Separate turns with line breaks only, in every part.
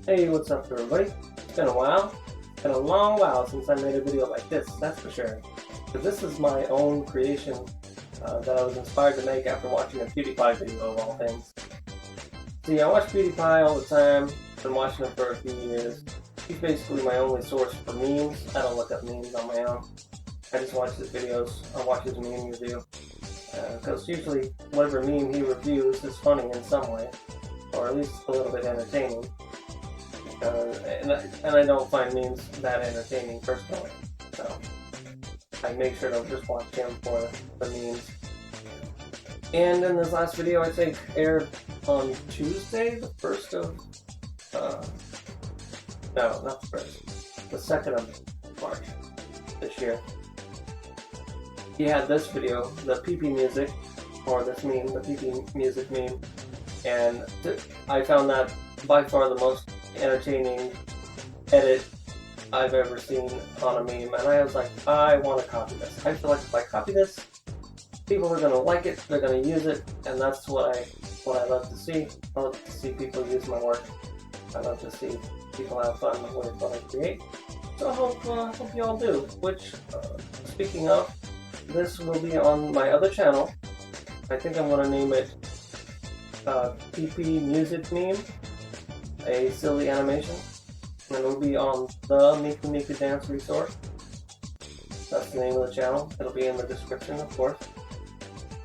Hey, what's up everybody? It's been a while. It's been a long while since I made a video like this, that's for sure. But this is my own creation that I was inspired to make after watching a PewDiePie video of all things. See, I watch PewDiePie all the time. Been watching him for a few years. He's basically my only source for memes. I don't look up memes on my own. I just watch his videos. I watch his meme review. Because usually whatever meme he reviews is funny in some way, or at least a little bit entertaining. And I don't find memes that entertaining personally, so I make sure to just watch him for the memes. And in this last video, I think aired on Tuesday, the 1st of, no, not the 1st, the 2nd of March this year. He had this video, the PP music, or this meme, the PP music meme, and I found that by far the most entertaining edit I've ever seen on a meme, and I was like, I want to copy this. I feel like if I copy this, people are going to like it, they're going to use it, and that's what I love to see. I love to see people use my work. I love to see people have fun with what I create. So I hope you all do, which, speaking of, this will be on my other channel. I think I'm going to name it PP Music Meme, a silly animation, and it will be on the MikuMikuDance Resource. That's the name of the channel. It'll be in the description, of course.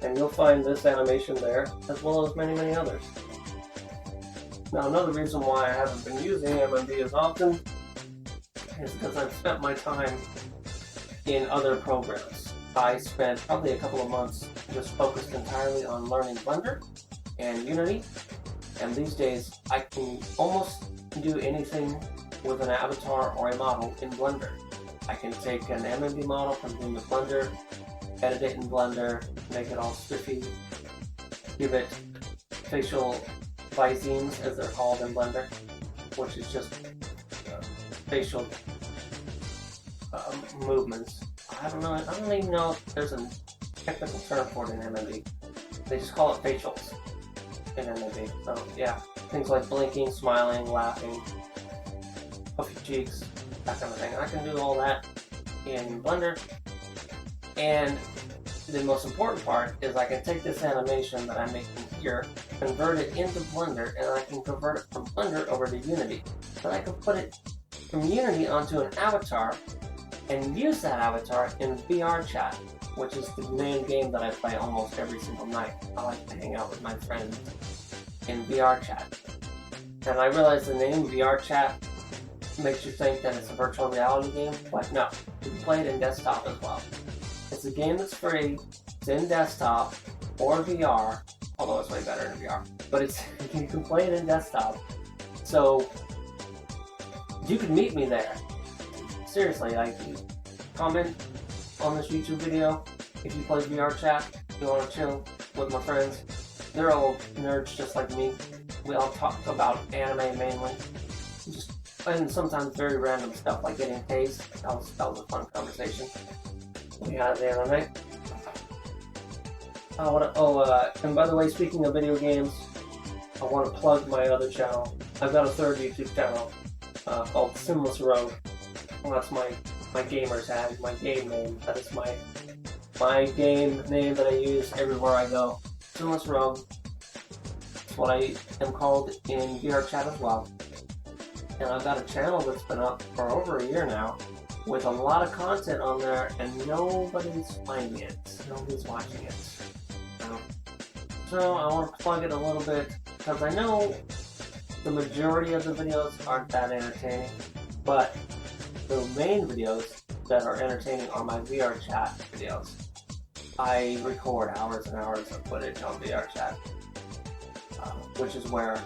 And you'll find this animation there, as well as many, many others. Now, another reason why I haven't been using MMD as often is because I've spent my time in other programs. I spent probably a couple of months just focused entirely on learning Blender and Unity. And these days, I can almost do anything with an avatar or a model in Blender. I can take an MMD model, put it into Blender, edit it in Blender, make it all spiffy, give it facial visemes, as they're called in Blender, which is just facial movements. I don't even know if there's a technical term for it in MMD. They just call it facials in MMD. So yeah, things like blinking, smiling, laughing, puffy cheeks, that kind of thing. I can do all that in Blender. And the most important part is I can take this animation that I'm making here, convert it into Blender, and I can convert it from Blender over to Unity. Then I can put it from Unity onto an avatar and use that avatar in VR chat, which is the main game that I play almost every single night. I like to hang out with my friends in VR chat. And I realize the name VR chat makes you think that it's a virtual reality game, but no, you can play it in desktop as well. It's a game that's free, it's in desktop or VR, although it's way better in VR, but you can play it in desktop. So you can meet me there. Seriously, like, comment on this YouTube video if you play VR chat, you want to chill with my friends. They're all nerds just like me. We all talk about anime mainly, and sometimes very random stuff like getting tased. That was a fun conversation we had the other night. And by the way, speaking of video games, I want to plug my other channel. I've got a third YouTube channel called Simless Rogue. Well, that's my gamer tag, my game name. That is my game name that I use everywhere I go. Simless Rogue. It's what I am called in VR chat as well. And I've got a channel that's been up for over a year now, with a lot of content on there, and nobody's finding it. Nobody's watching it. So I want to plug it a little bit, because I know the majority of the videos aren't that entertaining, but the main videos that are entertaining are my VR chat videos. I record hours and hours of footage on VR chat, which is where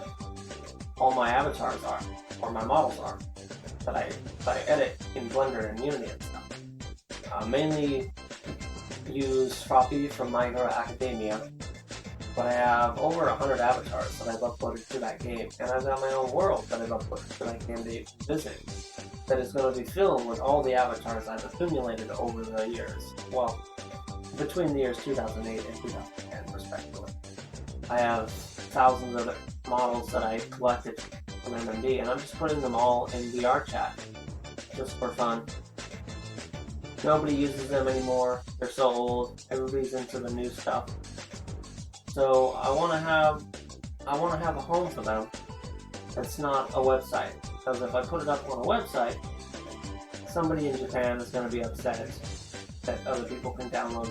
all my avatars are, or my models are, that I edit in Blender and Unity and stuff. Mainly use Froppy from My Hero Academia, but I have over 100 avatars that I've uploaded to that game, and I've got my own world that I've uploaded to that game to visit, that is going to be filled with all the avatars I've accumulated over the years. Well, between the years 2008 and 2010, respectively. I have thousands of models that I collected from MMD, and I'm just putting them all in VR chat, just for fun. Nobody uses them anymore. They're so old. Everybody's into the new stuff. So I want to have a home for them. That's not a website, because if I put it up on a website, somebody in Japan is going to be upset that other people can download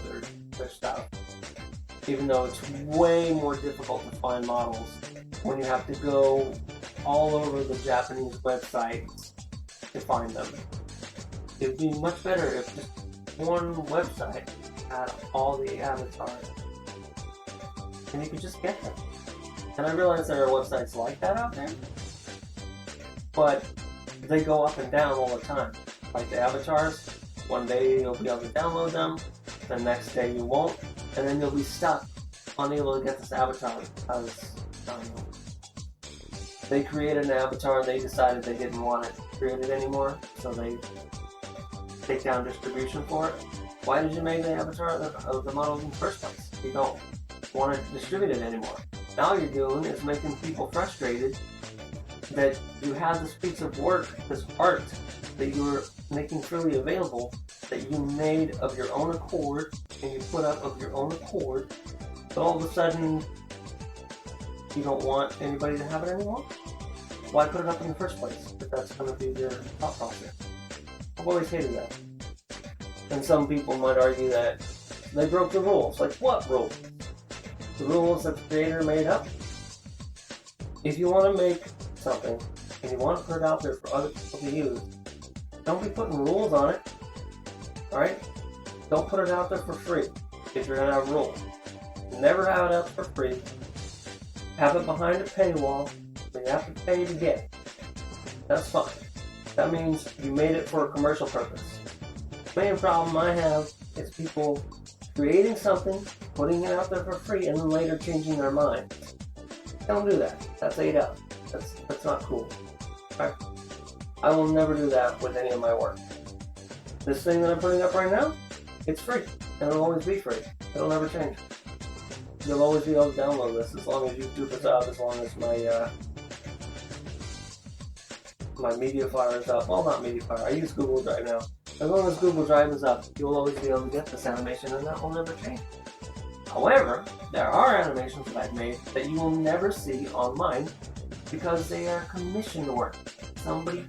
their stuff. Even though it's way more difficult to find models when you have to go all over the Japanese websites to find them. It would be much better if just one website had all the avatars and you could just get them. And I realize there are websites like that out there, but they go up and down all the time. Like the avatars, one day you'll be able to download them, the next day you won't, and then you'll be stuck, unable to get this avatar because they created an avatar and they decided they didn't want it created anymore, so they take down distribution for it. Why did you make the avatar of the model in the first place? You don't want to distribute it anymore. All you're doing is making people frustrated that you have this piece of work, this art, that you're making freely available, that you made of your own accord, and you put up of your own accord, but all of a sudden, you don't want anybody to have it anymore? Why put it up in the first place, if that's going to be your thought process? I've always hated that. And some people might argue that they broke the rules. Like, what rules? The rules that the creator made up? If you want to make something, and you want to put it out there for other people to use, don't be putting rules on it. Alright? Don't put it out there for free, if you're going to have rules. Never have it out for free. Have it behind a paywall, so you have to pay to get it. That's fine. That means you made it for a commercial purpose. The main problem I have is people creating something, putting it out there for free, and then later changing their mind. Don't do that. That's ate up. That's not cool. Right? I will never do that with any of my work. This thing that I'm putting up right now, it's free, and it'll always be free. It'll never change. You'll always be able to download this as long as YouTube is up, as long as my media file is up. Well, not media file. I use Google Drive now. As long as Google Drive is up, you'll always be able to get this animation, and that will never change. However, there are animations that I've made that you will never see online because they are commissioned work. Somebody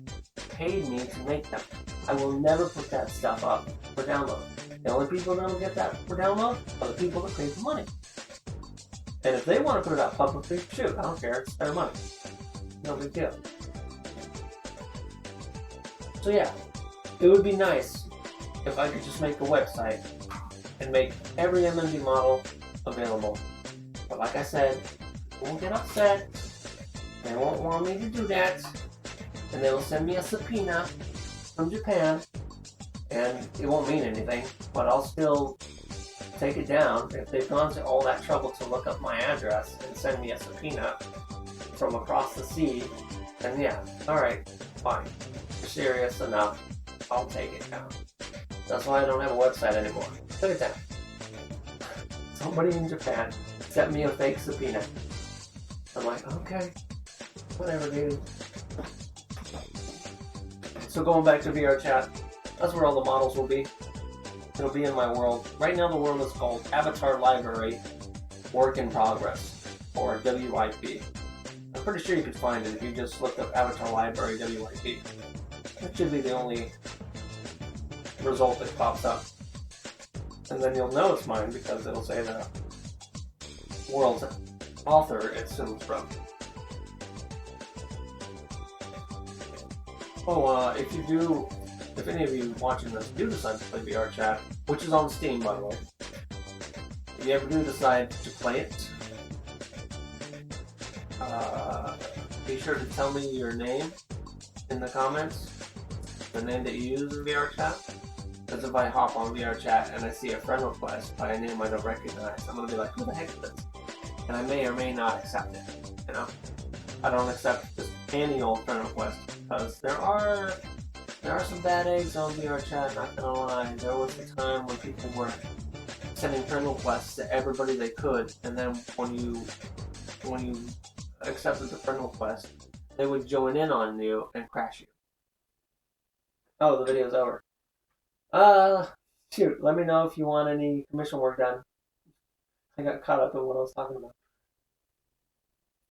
paid me to make them. I will never put that stuff up for download. The only people that will get that for download are the people that paid the money. And if they want to put it out publicly, shoot, I don't care, it's their money. No big deal. So yeah, it would be nice if I could just make a website and make every MMD model available. But like I said, people won't get upset, they won't want me to do that, and they will send me a subpoena from Japan, and it won't mean anything, but I'll still take it down. If they've gone to all that trouble to look up my address and send me a subpoena from across the sea, then yeah, alright, fine. You're serious enough, I'll take it down. That's why I don't have a website anymore. Took it down. Somebody in Japan sent me a fake subpoena. I'm like, okay, whatever, dude. So going back to VR chat, that's where all the models will be. It'll be in my world. Right now the world is called Avatar Library Work in Progress, or WIP. I'm pretty sure you could find it if you just looked up Avatar Library WIP. That should be the only result that pops up. And then you'll know it's mine because it'll say the world's author it stems from. Oh, if any of you watching this do decide to play VR chat, which is on Steam by the way, if you ever do decide to play it, be sure to tell me your name in the comments, the name that you use in VR chat. Because if I hop on VR chat and I see a friend request by a name I don't recognize, I'm going to be like, who the heck is this? And I may or may not accept it, you know? I don't accept just any old friend request, because there are some bad eggs on VR chat, not gonna lie. There was a time when people were sending friend requests to everybody they could, and then when you accepted the friend request,
they would join in on you and crash you.
Oh, the video's over. Shoot. Let me know if you want any commission work done. I got caught up in what I was talking about.